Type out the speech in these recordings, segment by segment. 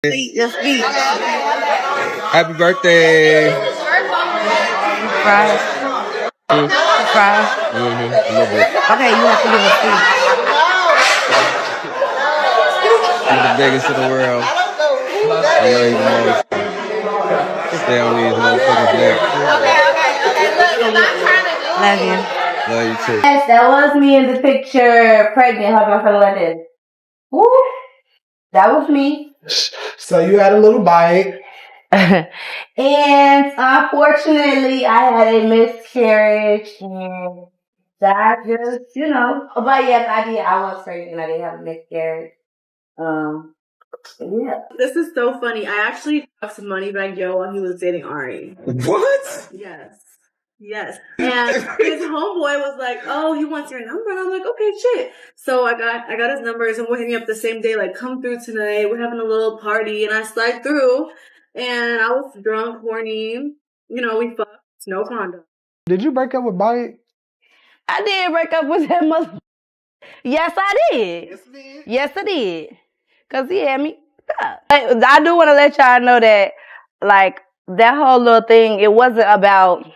Just speak. Happy birthday. Surprise. Surprise. A little bit. Okay, you have to give a speech. You're the biggest in the world. I know you the most. Stay on these motherfuckers neck. Love you. Love you too. Yes, that was me in the picture, pregnant, hugging my fellow like this. Woo! That was me. So you had a little bite. And unfortunately, I had a miscarriage. And that just, But yes, I did. I was pregnant and I did have a miscarriage. Yeah. This is so funny. I actually talked to Moneybagg Yo while he was dating Ari. What? Yes. And his homeboy was like, "Oh, he wants your number," and I'm like, "Okay, shit." So I got his numbers, and we're hitting up the same day. Like, come through tonight. We're having a little party, and I slide through, and I was drunk, horny. We fucked. No condom. Did you break up with Bite? I did break up with that mother. Yes, I did. Yes, I did. Because he had me. I do want to let y'all know that, like, that whole little thing, it wasn't about,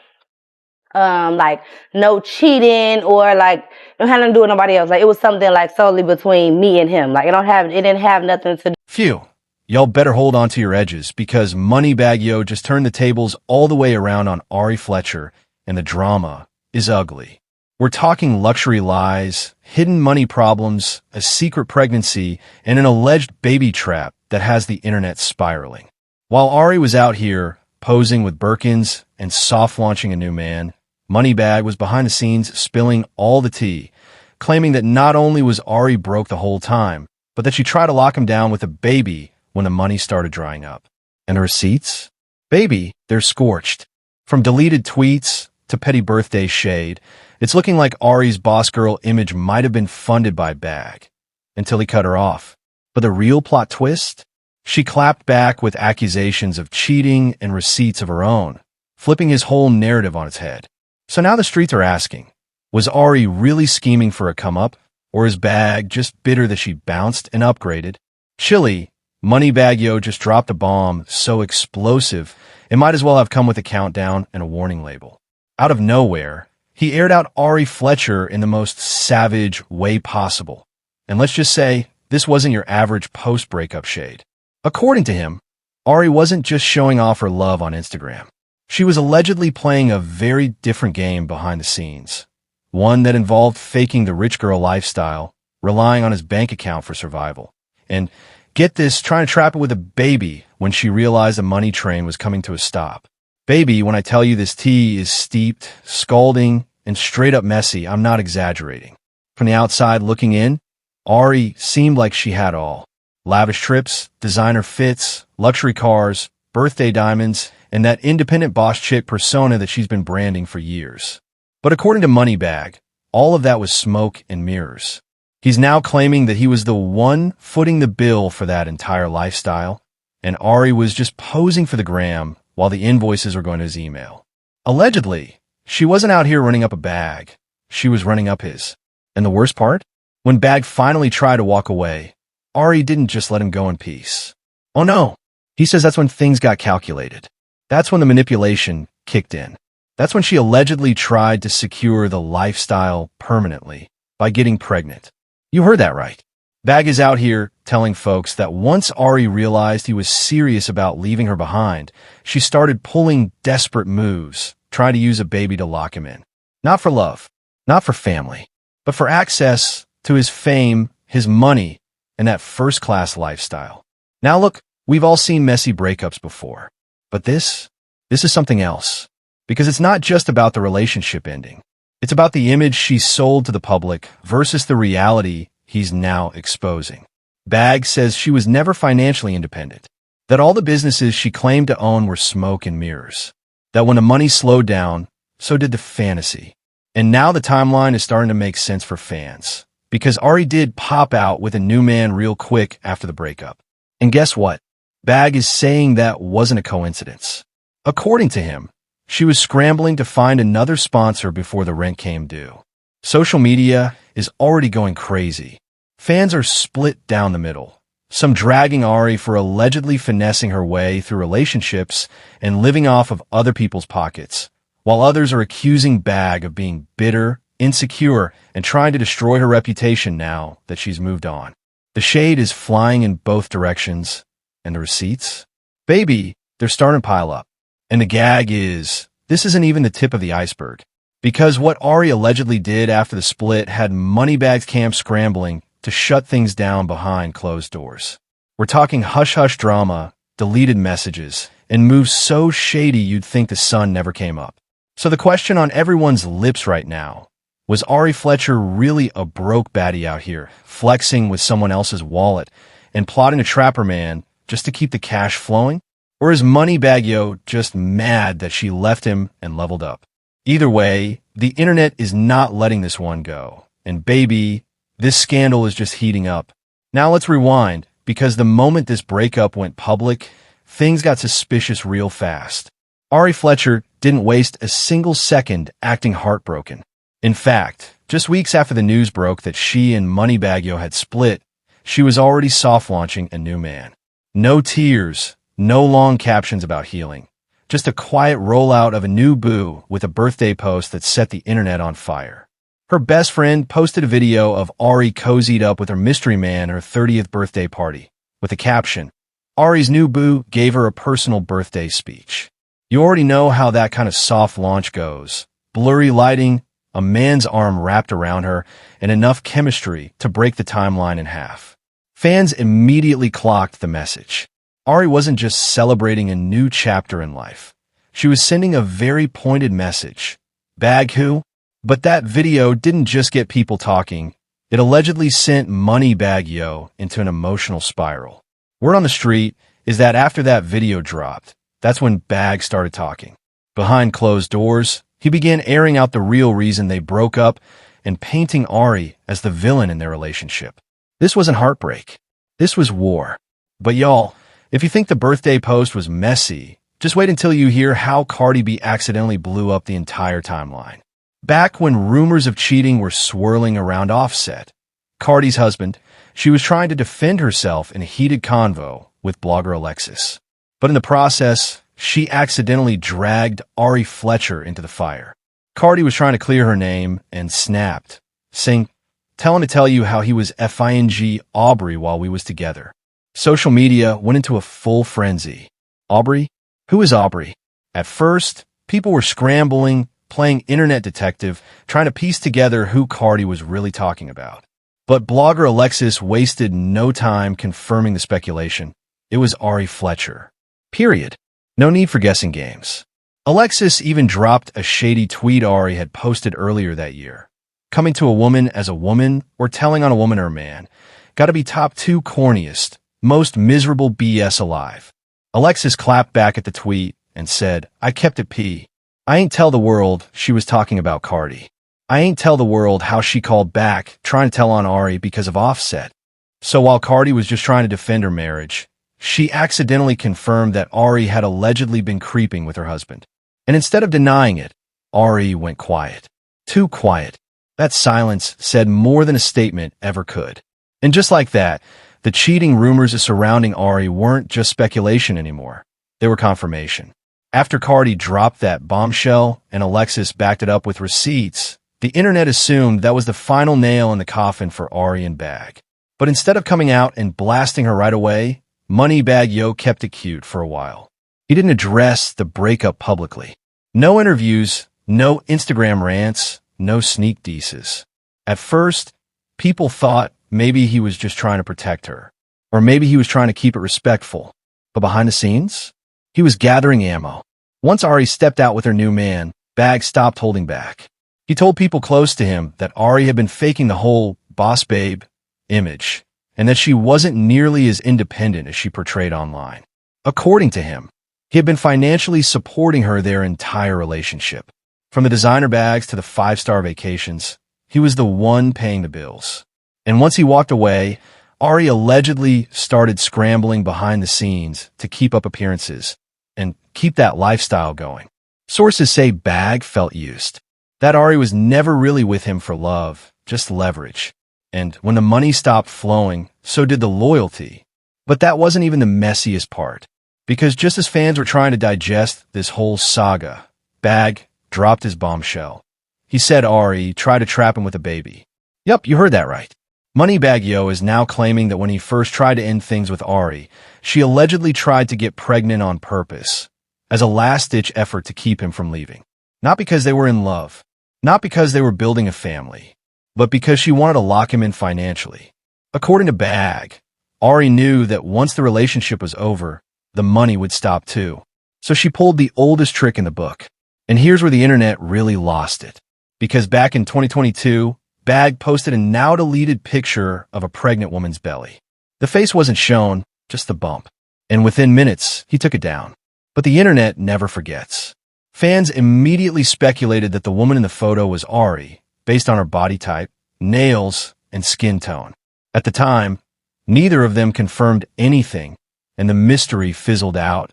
no cheating or, like, it had nothing to do with nobody else. Like, it was something, like, solely between me and him. Like, it didn't have nothing to do. Phew. Y'all better hold on to your edges because Moneybagg Yo just turned the tables all the way around on Ari Fletcher, and the drama is ugly. We're talking luxury lies, hidden money problems, a secret pregnancy, and an alleged baby trap that has the internet spiraling. While Ari was out here posing with Birkins and soft-launching a new man, Moneybagg was behind the scenes spilling all the tea, claiming that not only was Ari broke the whole time, but that she tried to lock him down with a baby when the money started drying up. And the receipts? Baby, they're scorched. From deleted tweets to petty birthday shade, it's looking like Ari's boss girl image might have been funded by Bagg, until he cut her off. But the real plot twist? She clapped back with accusations of cheating and receipts of her own, flipping his whole narrative on its head. So now the streets are asking, was Ari really scheming for a come-up, or is Bagg just bitter that she bounced and upgraded? Chilly, Moneybagg Yo just dropped a bomb so explosive, it might as well have come with a countdown and a warning label. Out of nowhere, he aired out Ari Fletcher in the most savage way possible. And let's just say, this wasn't your average post-breakup shade. According to him, Ari wasn't just showing off her love on Instagram. She was allegedly playing a very different game behind the scenes. One that involved faking the rich girl lifestyle, relying on his bank account for survival. And get this, trying to trap it with a baby when she realized the money train was coming to a stop. Baby, when I tell you this tea is steeped, scalding, and straight up messy, I'm not exaggerating. From the outside looking in, Ari seemed like she had all. Lavish trips, designer fits, luxury cars, birthday diamonds, and that independent boss chick persona that she's been branding for years. But according to Moneybagg, all of that was smoke and mirrors. He's now claiming that he was the one footing the bill for that entire lifestyle, and Ari was just posing for the gram while the invoices were going to his email. Allegedly, she wasn't out here running up a bag. She was running up his. And the worst part? When Bagg finally tried to walk away, Ari didn't just let him go in peace. Oh no. He says that's when things got calculated. That's when the manipulation kicked in. That's when she allegedly tried to secure the lifestyle permanently by getting pregnant. You heard that right. Bagg is out here telling folks that once Ari realized he was serious about leaving her behind, she started pulling desperate moves, trying to use a baby to lock him in. Not for love, not for family, but for access to his fame, his money, and that first-class lifestyle. Now look, we've all seen messy breakups before, but this is something else. Because it's not just about the relationship ending. It's about the image she sold to the public versus the reality he's now exposing. Bagg says she was never financially independent, that all the businesses she claimed to own were smoke and mirrors, that when the money slowed down, so did the fantasy. And now the timeline is starting to make sense for fans, because Ari did pop out with a new man real quick after the breakup. And guess what? Bagg is saying that wasn't a coincidence. According to him, she was scrambling to find another sponsor before the rent came due. Social media is already going crazy. Fans are split down the middle. some dragging Ari for allegedly finessing her way through relationships and living off of other people's pockets, while others are accusing Bagg of being bitter, insecure, and trying to destroy her reputation now that she's moved on. The shade is flying in both directions, and the receipts? Baby, they're starting to pile up. And the gag is, this isn't even the tip of the iceberg. Because what Ari allegedly did after the split had Moneybagg's camp scrambling to shut things down behind closed doors. We're talking hush-hush drama, deleted messages, and moves so shady you'd think the sun never came up. So the question on everyone's lips right now, was Ari Fletcher really a broke baddie out here, flexing with someone else's wallet and plotting to trap her man just to keep the cash flowing? Or is Moneybagg Yo just mad that she left him and leveled up? Either way, the internet is not letting this one go. And baby, this scandal is just heating up. Now let's rewind, because the moment this breakup went public, things got suspicious real fast. Ari Fletcher didn't waste a single second acting heartbroken. In fact, just weeks after the news broke that she and Moneybagg Yo had split, she was already soft-launching a new man. No tears, no long captions about healing. Just a quiet rollout of a new boo with a birthday post that set the internet on fire. Her best friend posted a video of Ari cozied up with her mystery man at her 30th birthday party, with a caption, "Ari's new boo gave her a personal birthday speech." You already know how that kind of soft launch goes. Blurry lighting, a man's arm wrapped around her, and enough chemistry to break the timeline in half. Fans immediately clocked the message. Ari wasn't just celebrating a new chapter in life. She was sending a very pointed message. Bagg who? But that video didn't just get people talking. It allegedly sent Moneybagg Yo into an emotional spiral. Word on the street is that after that video dropped, that's when Bagg started talking. Behind closed doors, he began airing out the real reason they broke up and painting Ari as the villain in their relationship. This wasn't heartbreak. This was war. But y'all, if you think the birthday post was messy, just wait until you hear how Cardi B accidentally blew up the entire timeline. Back when rumors of cheating were swirling around Offset, Cardi's husband, she was trying to defend herself in a heated convo with blogger Alexis. But in the process, she accidentally dragged Ari Fletcher into the fire. Cardi was trying to clear her name and snapped, saying, "Tell him to tell you how he was FING Aubrey while we was together." Social media went into a full frenzy. Aubrey? Who is Aubrey? At first, people were scrambling, playing internet detective, trying to piece together who Cardi was really talking about. But blogger Alexis wasted no time confirming the speculation. It was Ari Fletcher. Period. No need for guessing games. Alexis even dropped a shady tweet Ari had posted earlier that year. Coming to a woman as a woman or telling on a woman or a man, gotta be top 2 corniest, most miserable BS alive. Alexis clapped back at the tweet and said, "I kept it P. I ain't tell the world she was talking about Cardi. I ain't tell the world how she called back trying to tell on Ari because of Offset." So while Cardi was just trying to defend her marriage, she accidentally confirmed that Ari had allegedly been creeping with her husband. And instead of denying it, Ari went quiet. Too quiet. That silence said more than a statement ever could. And just like that, the cheating rumors surrounding Ari weren't just speculation anymore. They were confirmation. After Cardi dropped that bombshell and Alexis backed it up with receipts, the internet assumed that was the final nail in the coffin for Ari and Bagg. But instead of coming out and blasting her right away, Moneybagg Yo kept it cute for a while. He didn't address the breakup publicly. No interviews, no Instagram rants, no sneak disses. At first, people thought maybe he was just trying to protect her, or maybe he was trying to keep it respectful. But behind the scenes, he was gathering ammo. Once Ari stepped out with her new man, Bagg stopped holding back. He told people close to him that Ari had been faking the whole boss babe image, and that she wasn't nearly as independent as she portrayed online. According to him, he had been financially supporting her their entire relationship. From the designer bags to the 5-star vacations, he was the one paying the bills. And once he walked away, Ari allegedly started scrambling behind the scenes to keep up appearances and keep that lifestyle going. Sources say Bagg felt used, that Ari was never really with him for love, just leverage. And when the money stopped flowing, so did the loyalty. But that wasn't even the messiest part. Because just as fans were trying to digest this whole saga, Bagg dropped his bombshell. He said Ari tried to trap him with a baby. Yup, you heard that right. Moneybagg Yo is now claiming that when he first tried to end things with Ari, she allegedly tried to get pregnant on purpose, as a last-ditch effort to keep him from leaving. Not because they were in love, not because they were building a family, but because she wanted to lock him in financially. According to Bagg, Ari knew that once the relationship was over, the money would stop too. So she pulled the oldest trick in the book. And here's where the internet really lost it. Because back in 2022, Bagg posted a now-deleted picture of a pregnant woman's belly. The face wasn't shown, just the bump. And within minutes, he took it down. But the internet never forgets. Fans immediately speculated that the woman in the photo was Ari, based on her body type, nails, and skin tone. At the time, neither of them confirmed anything, and the mystery fizzled out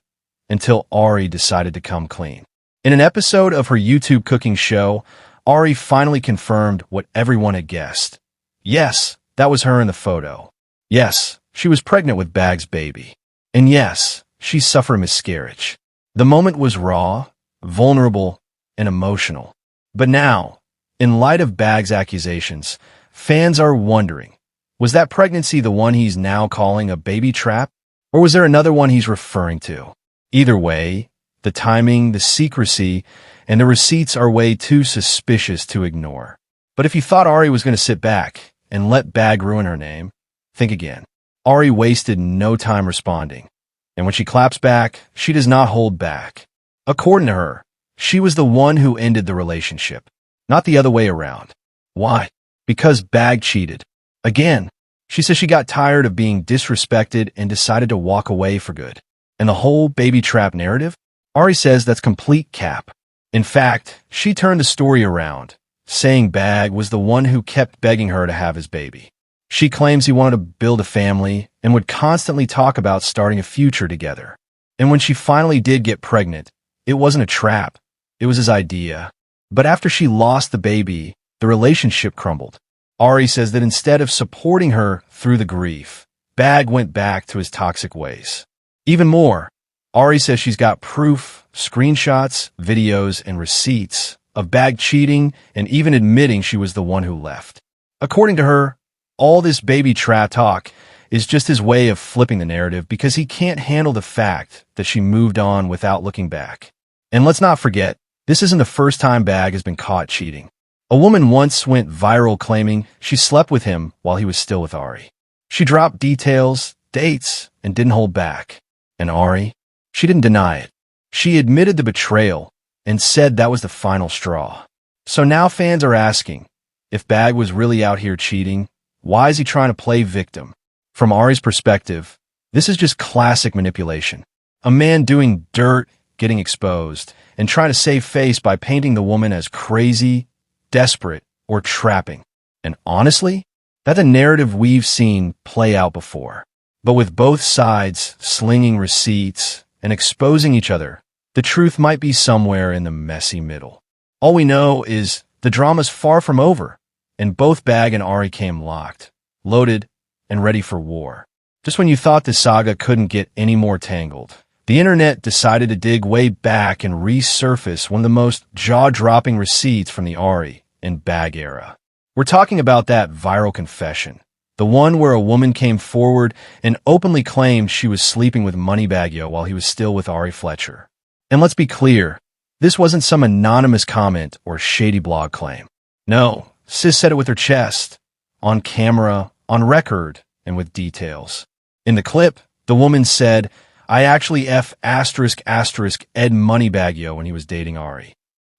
until Ari decided to come clean. In an episode of her YouTube cooking show, Ari finally confirmed what everyone had guessed. Yes, that was her in the photo. Yes, she was pregnant with Bagg's baby. And yes, she suffered miscarriage. The moment was raw, vulnerable, and emotional. But now, in light of Bagg's accusations, fans are wondering, was that pregnancy the one he's now calling a baby trap? Or was there another one he's referring to? Either way, the timing, the secrecy, and the receipts are way too suspicious to ignore. But if you thought Ari was going to sit back and let Bagg ruin her name, think again. Ari wasted no time responding. And when she claps back, she does not hold back. According to her, she was the one who ended the relationship, not the other way around. Why? Because Bagg cheated. Again, she says she got tired of being disrespected and decided to walk away for good. And the whole baby trap narrative? Ari says that's complete cap. In fact, she turned the story around, saying Bagg was the one who kept begging her to have his baby. She claims he wanted to build a family and would constantly talk about starting a future together. And when she finally did get pregnant, it wasn't a trap. It was his idea. But after she lost the baby, the relationship crumbled. Ari says that instead of supporting her through the grief, Bagg went back to his toxic ways. Even more, Ari says she's got proof, screenshots, videos, and receipts of Bagg cheating and even admitting she was the one who left. According to her, all this baby trap talk is just his way of flipping the narrative because he can't handle the fact that she moved on without looking back. And let's not forget, this isn't the first time Bagg has been caught cheating. A woman once went viral claiming she slept with him while he was still with Ari. She dropped details, dates, and didn't hold back. And Ari? She didn't deny it. She admitted the betrayal and said that was the final straw. So now fans are asking, if Bagg was really out here cheating, why is he trying to play victim? From Ari's perspective, this is just classic manipulation. A man doing dirt, getting exposed, and trying to save face by painting the woman as crazy, desperate, or trapping. And honestly, that's a narrative we've seen play out before. But with both sides slinging receipts and exposing each other, the truth might be somewhere in the messy middle. All we know is the drama's far from over, and both Bagg and Ari came locked, loaded, and ready for war. Just when you thought the saga couldn't get any more tangled, the internet decided to dig way back and resurface one of the most jaw-dropping receipts from the Ari and Bagg era. We're talking about that viral confession, the one where a woman came forward and openly claimed she was sleeping with Moneybagg Yo while he was still with Ari Fletcher. And let's be clear, this wasn't some anonymous comment or shady blog claim. No, sis said it with her chest, on camera, on record, and with details. In the clip, the woman said, "I actually F asterisk asterisk Ed Moneybagg Yo when he was dating Ari."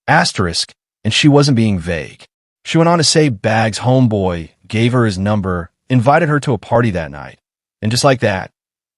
Asterisk, and she wasn't being vague. She went on to say Bagg's homeboy gave her his number, invited her to a party that night. And just like that,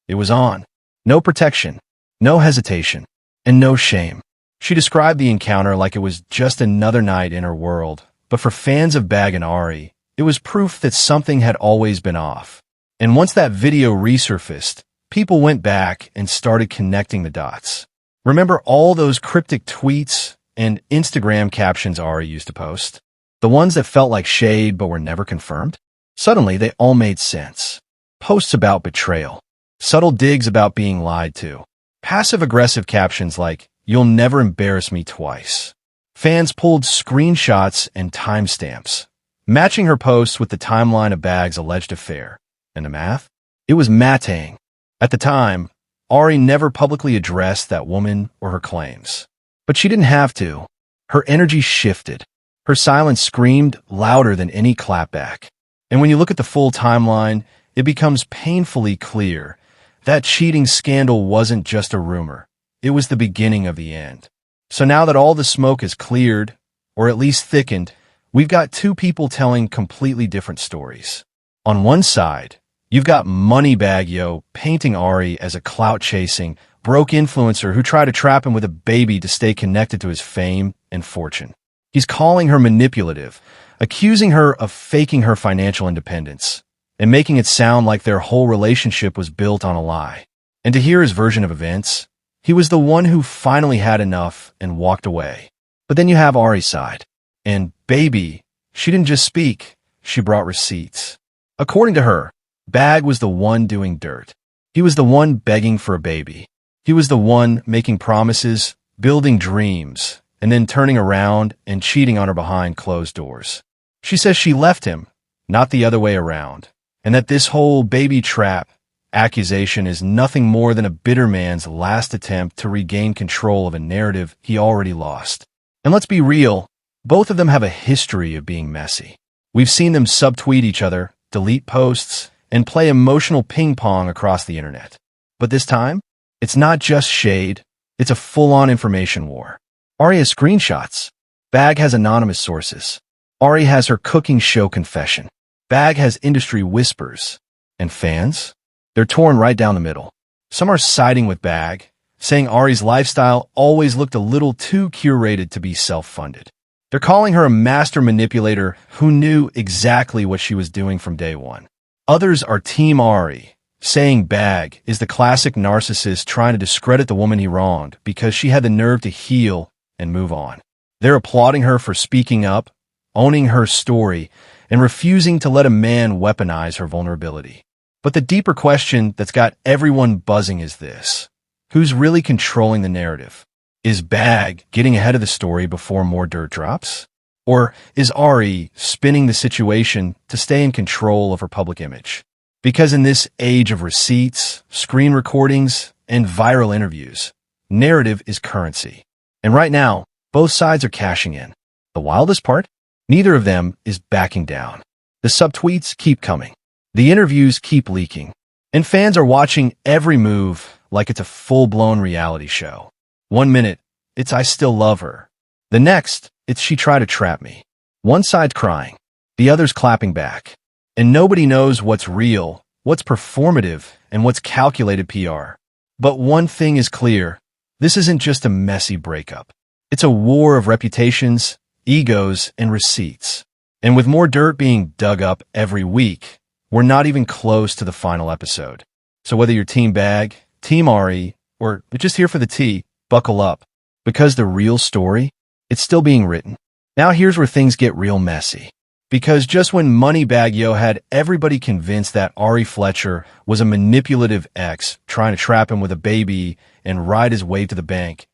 it was on. No protection, no hesitation, and no shame. She described the encounter like it was just another night in her world. But for fans of Bagg and Ari, it was proof that something had always been off. And once that video resurfaced, people went back and started connecting the dots. Remember all those cryptic tweets and Instagram captions Ari used to post? The ones that felt like shade but were never confirmed? Suddenly, they all made sense. Posts about betrayal, Subtle digs about being lied to. Passive-aggressive captions like, "You'll never embarrass me twice." Fans pulled screenshots and timestamps, matching her posts with the timeline of Bagg's alleged affair. And the math? It was mating. At the time, Ari never publicly addressed that woman or her claims. But she didn't have to. Her energy shifted. Her silence screamed louder than any clapback. And when you look at the full timeline, it becomes painfully clear that cheating scandal wasn't just a rumor. It was the beginning of the end. So now that all the smoke is cleared, or at least thickened, we've got two people telling completely different stories. On one side, you've got Moneybagg Yo painting Ari as a clout-chasing, broke influencer who tried to trap him with a baby to stay connected to his fame and fortune. He's calling her manipulative, accusing her of faking her financial independence, and making it sound like their whole relationship was built on a lie. And to hear his version of events, he was the one who finally had enough and walked away. But then you have Ari's side. And baby, she didn't just speak, she brought receipts. According to her, Bagg was the one doing dirt. He was the one begging for a baby. He was the one making promises, building dreams, and then turning around and cheating on her behind closed doors. She says she left him, not the other way around, and that this whole baby trap accusation is nothing more than a bitter man's last attempt to regain control of a narrative he already lost. And let's be real, both of them have a history of being messy. We've seen them subtweet each other, delete posts, and play emotional ping pong across the internet. But this time, it's not just shade, it's a full-on information war. Ari has screenshots. Bagg has anonymous sources. Ari has her cooking show confession. Bagg has industry whispers. And fans? They're torn right down the middle. Some are siding with Bagg, saying Ari's lifestyle always looked a little too curated to be self-funded. They're calling her a master manipulator who knew exactly what she was doing from day one. Others are Team Ari, saying Bagg is the classic narcissist trying to discredit the woman he wronged because she had the nerve to heal and move on. They're applauding her for speaking up, owning her story, and refusing to let a man weaponize her vulnerability. But the deeper question that's got everyone buzzing is this. Who's really controlling the narrative? Is Bagg getting ahead of the story before more dirt drops? Or is Ari spinning the situation to stay in control of her public image? Because in this age of receipts, screen recordings, and viral interviews, narrative is currency. And right now, both sides are cashing in. The wildest part? Neither of them is backing down. The subtweets keep coming. The interviews keep leaking. And fans are watching every move like it's a full-blown reality show. 1 minute, it's "I still love her." The next, it's "she tried to trap me." One side crying, the other's clapping back. And nobody knows what's real, what's performative, and what's calculated PR. But one thing is clear. This isn't just a messy breakup. It's a war of reputations, egos, and receipts. And with more dirt being dug up every week, we're not even close to the final episode. So whether you're Team Bagg, Team Ari, or just here for the tea, buckle up. Because the real story, it's still being written. Now here's where things get real messy. Because just when Moneybagg Yo had everybody convinced that Ari Fletcher was a manipulative ex trying to trap him with a baby and ride his way to the bank,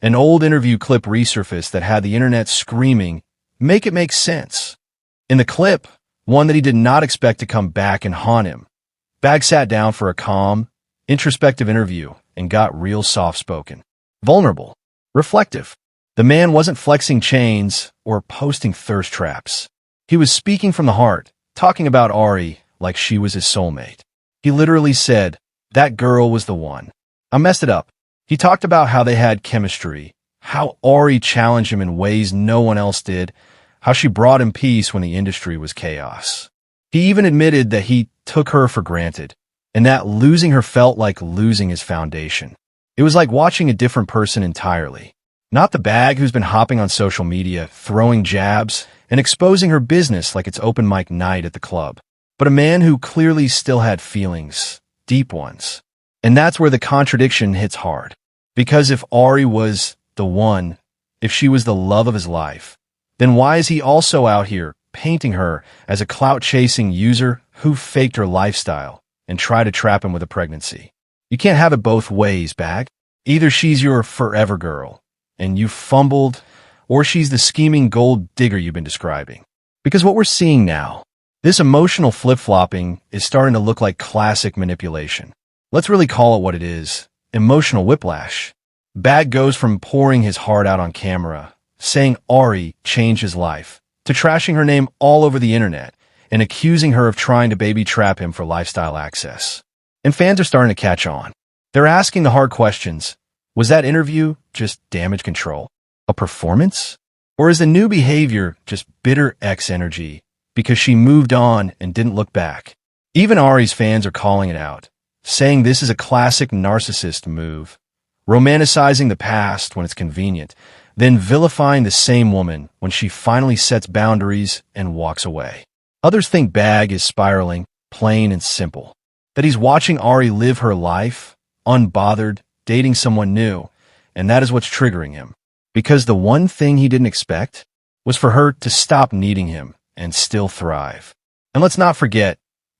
an old interview clip resurfaced that had the internet screaming, "Make it make sense." In the clip, one that he did not expect to come back and haunt him, Bagg sat down for a calm, introspective interview and got real soft-spoken, vulnerable, reflective. The man wasn't flexing chains or posting thirst traps. He was speaking from the heart, talking about Ari like she was his soulmate. He literally said, "That girl was the one." I messed it up. He talked about how they had chemistry, how Ari challenged him in ways no one else did, how she brought him peace when the industry was chaos. He even admitted that he took her for granted, and that losing her felt like losing his foundation. It was like watching a different person entirely. Not the Bagg who's been hopping on social media, throwing jabs, and exposing her business like it's open mic night at the club, but a man who clearly still had feelings, deep ones. And that's where the contradiction hits hard. Because if Ari was the one, if she was the love of his life, then why is he also out here painting her as a clout-chasing user who faked her lifestyle and try to trap him with a pregnancy. You can't have it both ways, Bag. Either she's your forever girl, and you fumbled, or she's the scheming gold digger you've been describing. Because what we're seeing now, this emotional flip-flopping is starting to look like classic manipulation. Let's really call it what it is, emotional whiplash. Bag goes from pouring his heart out on camera, saying Ari changed his life, to trashing her name all over the internet and accusing her of trying to baby trap him for lifestyle access. And fans are starting to catch on. They're asking the hard questions. Was that interview just damage control? A performance? Or is the new behavior just bitter ex energy because she moved on and didn't look back? Even Ari's fans are calling it out, saying this is a classic narcissist move, romanticizing the past when it's convenient, then vilifying the same woman when she finally sets boundaries and walks away. Others think Bag is spiraling, plain and simple, that he's watching Ari live her life, unbothered, dating someone new, and that is what's triggering him. Because the one thing he didn't expect was for her to stop needing him and still thrive. And let's not forget,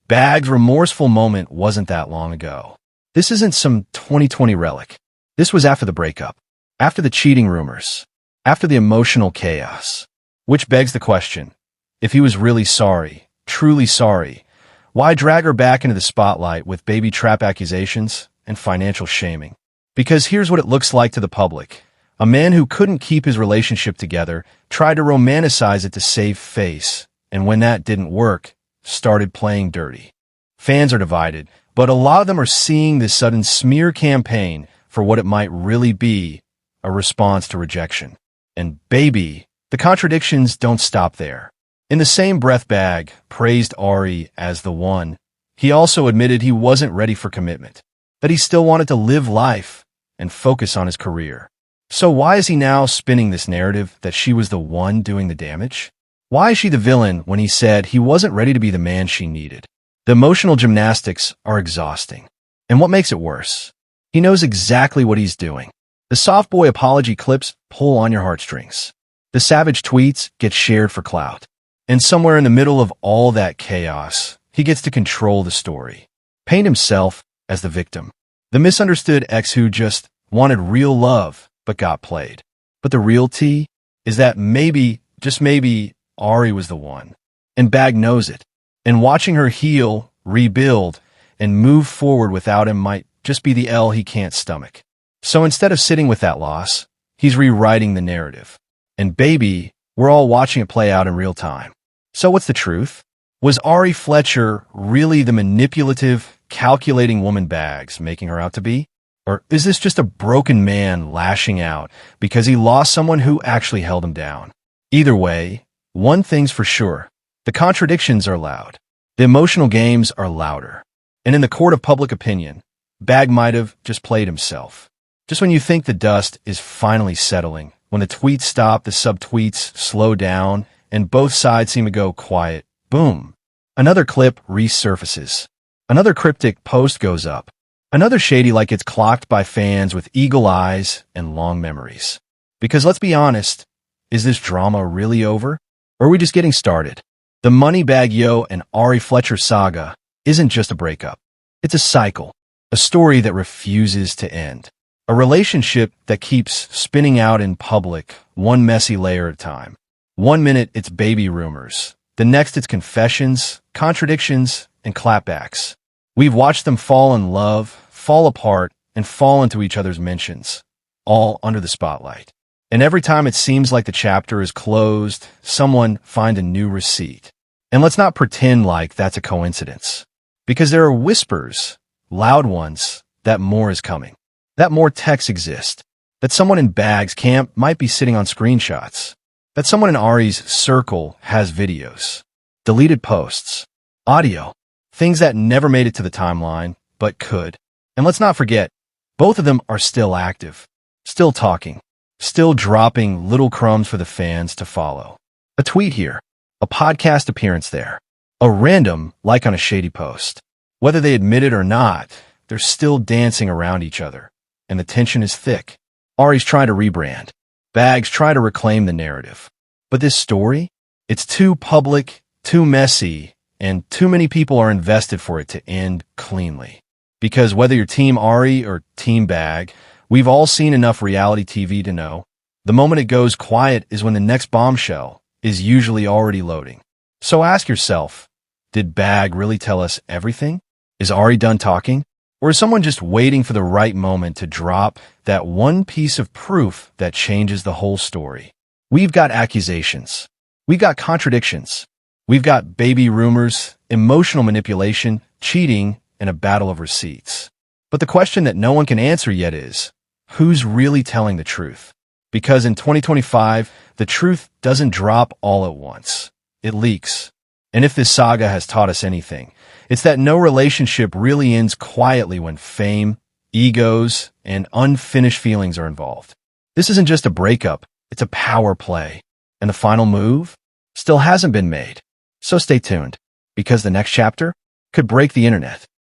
Bag's remorseful moment wasn't that long ago. This isn't some 2020 relic. This was after the breakup, after the cheating rumors, after the emotional chaos. Which begs the question, if he was really sorry, truly sorry, why drag her back into the spotlight with baby trap accusations and financial shaming? Because here's what it looks like to the public. A man who couldn't keep his relationship together tried to romanticize it to save face, and when that didn't work, started playing dirty. Fans are divided, but a lot of them are seeing this sudden smear campaign for what it might really be, a response to rejection. And baby, the contradictions don't stop there. In the same breath, Bag praised Ari as the one. He also admitted he wasn't ready for commitment, that he still wanted to live life and focus on his career. So why is he now spinning this narrative that she was the one doing the damage? Why is she the villain when he said he wasn't ready to be the man she needed? The emotional gymnastics are exhausting. And what makes it worse? He knows exactly what he's doing. The soft boy apology clips pull on your heartstrings. The savage tweets get shared for clout. And somewhere in the middle of all that chaos, he gets to control the story. Paint himself as the victim. The misunderstood ex who just wanted real love, but got played. But the real tea is that maybe, just maybe, Ari was the one. And Bag knows it. And watching her heal, rebuild, and move forward without him might just be the L he can't stomach. So instead of sitting with that loss, he's rewriting the narrative. And baby, we're all watching it play out in real time. So what's the truth? Was Ari Fletcher really the manipulative, calculating woman Bag's making her out to be? Or is this just a broken man lashing out because he lost someone who actually held him down? Either way, one thing's for sure. The contradictions are loud. The emotional games are louder. And in the court of public opinion, Bag might have just played himself. Just when you think the dust is finally settling, when the tweets stop, the subtweets slow down, and both sides seem to go quiet, boom. Another clip resurfaces. Another cryptic post goes up. Another shady like it's clocked by fans with eagle eyes and long memories. Because let's be honest, is this drama really over? Or are we just getting started? The Moneybagg Yo and Ari Fletcher saga isn't just a breakup. It's a cycle, a story that refuses to end. A relationship that keeps spinning out in public, one messy layer at a time. 1 minute it's baby rumors. The next it's confessions, contradictions, and clapbacks. We've watched them fall in love, fall apart, and fall into each other's mentions, all under the spotlight. And every time it seems like the chapter is closed, someone find a new receipt. And let's not pretend like that's a coincidence. Because there are whispers, loud ones, that more is coming. That more texts exist. That someone in Bag's camp might be sitting on screenshots. That someone in Ari's circle has videos. Deleted posts. Audio. Things that never made it to the timeline, but could. And let's not forget, both of them are still active. Still talking. Still dropping little crumbs for the fans to follow. A tweet here. A podcast appearance there. A random like on a shady post. Whether they admit it or not, they're still dancing around each other. And the tension is thick. Ari's trying to rebrand. Bag's trying to reclaim the narrative. But this story? It's too public, too messy, and too many people are invested for it to end cleanly. Because whether you're Team Ari or Team Bag, we've all seen enough reality TV to know the moment it goes quiet is when the next bombshell is usually already loading. So ask yourself, did Bag really tell us everything? Is Ari done talking? Or is someone just waiting for the right moment to drop that one piece of proof that changes the whole story? We've got accusations. We've got contradictions. We've got baby rumors, emotional manipulation, cheating, and a battle of receipts. But the question that no one can answer yet is, who's really telling the truth? Because in 2025, the truth doesn't drop all at once. It leaks. And if this saga has taught us anything, it's that no relationship really ends quietly when fame, egos, and unfinished feelings are involved. This isn't just a breakup, it's a power play. And the final move still hasn't been made. So stay tuned, because the next chapter could break the internet.